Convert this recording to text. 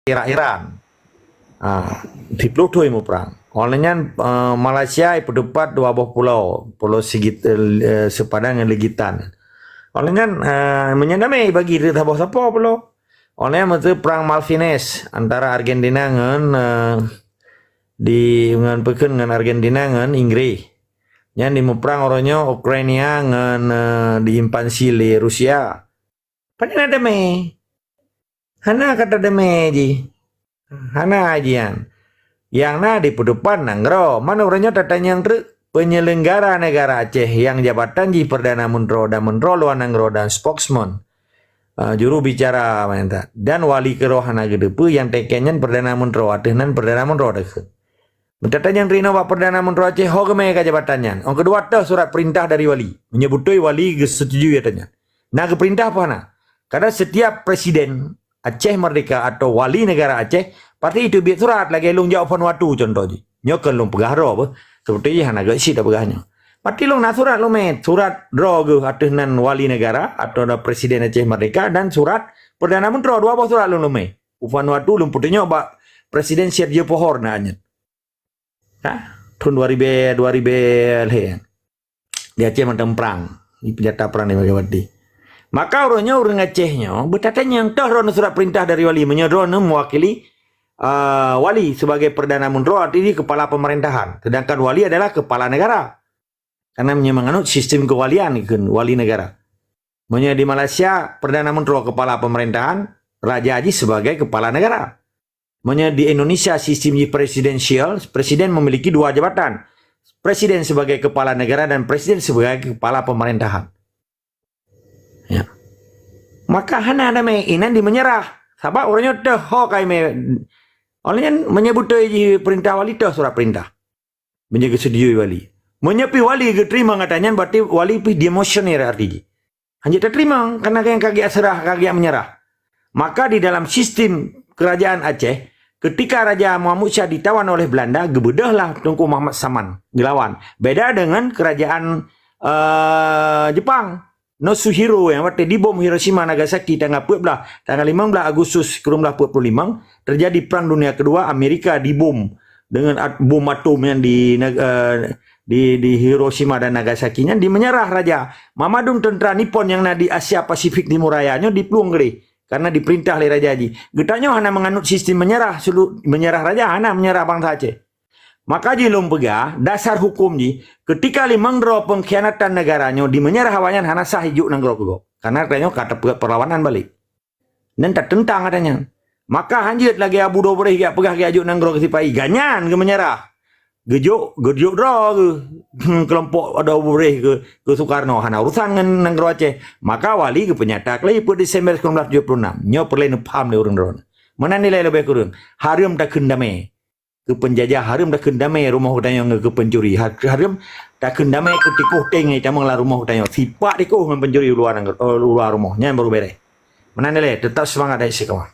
Iran. Di pelutui mu perang. Olehnya Malaysia berdebat dua buah pulau sepadan dengan Legitan. Olehnya menyandami bagi dia tabah siapa pulau. Olehnya mentu perang Malvinas antara Argentina dengan dengan Argentina dengan Inggris. Yang di perang orangnya Ukraina dengan diimpansi oleh Rusia. Padahal ada Hana kata deme ji. Hana ajian. Yang na di pedepan nanggro. Mana orangnya tatanya yang penyelenggara negara Aceh yang jabatan ji Perdana Menteri dan Menteri Luar Negeri dan spokesman. Juru bicara mana dan wali kerohana gedepu yang tekennya Perdana Menteri Aceh Perdana Menteri Aceh. Tatanya yang rino Pak Perdana Menteri Aceh hogme ka jabatannya. Yang kedua tuh surat perintah dari wali. Menyebutui wali setuju ya tanya. Nah ke perintah apa na? Karena setiap presiden Aceh Merdeka atau wali negara Aceh, pasti itu biar surat lagi long jawab Vanuatu contohnya. Nyokel long pegahro apa? Seperti ini hana gak sih dah pegahnya. Pasti long nak surat long surat droge atunan wali negara atau presiden Aceh Merdeka dan surat Perdana Menteri dua apa surat long Vanuatu long putihnya pak presiden Sergio Pohor nanya. Tahun 2000 di Aceh macam perang di penjata perang di Megawati. Maka orangnya orang Acehnya bertatanya yang tahu surat perintah dari wali menyodorkan mewakili wali sebagai Perdana Menteri artinya kepala pemerintahan. Sedangkan wali adalah kepala negara. Karena menganut sistem kewalian wali negara. Di Malaysia Perdana Menteri kepala pemerintahan, Raja Haji sebagai kepala negara. Di Indonesia sistem presidensial, presiden memiliki dua jabatan. Presiden sebagai kepala negara dan presiden sebagai kepala pemerintahan. Ya. Maka hana ada inan di menyerah. Sebab orangnya dah kai olehnya menyebut perintah wali dah surat perintah. Menjaga setujui wali. Menyepi wali keterima katanya berarti wali pi demosioner artinya. Hanya terima karena yang kagak serah kagak menyerah. Maka di dalam sistem kerajaan Aceh ketika Raja Muhammad Shah ditawan oleh Belanda, gebedahlah Tunku Muhammad Saman dilawan. Beda dengan kerajaan Jepang. Nosuhiro yang waktu dibom Hiroshima Nagasaki tanggal 15 Agustus 1945 terjadi perang dunia kedua. Amerika dibom dengan bom atom yang di Hiroshima dan Nagasaki-nya di menyerah Raja Mamadun tentara Nippon yang di Asia Pasifik Timur Rayanya dipelung karena diperintah oleh Raja Haji. Getanya hana menganut sistem menyerah raja hana menyerah bangsa Aceh. Maka jilum pegah dasar hukum ketika limangro pengkhianatan negaranya di menyerah hawayan hana sah hijuk nanggro kego. Karena katanya kata perlawanan balik. Dan tak tentang katanya. Maka hanjit lagi Abu Dobreh gak pegah gak hijuk nanggro ke sipai ganyan ke menyerah. Gejuk dro ke kelompok ada Abu Dobreh ke Soekarno hana urusan dengan nanggro Aceh. Maka wali ke penyatak lagi pada Desember 1976. Nyo perlu paham le urang-urang. Mana nilai lebih kurang? Harum tak kendame. Ke penjajah harum dah kendamai rumah hutang ke pencuri harum dah kendamai ke tikuh tengai tamanglah rumah hutang sipak tikuh dengan pencuri luar rumahnya baru beres. Mana nilai tetap semangat dari sekawan.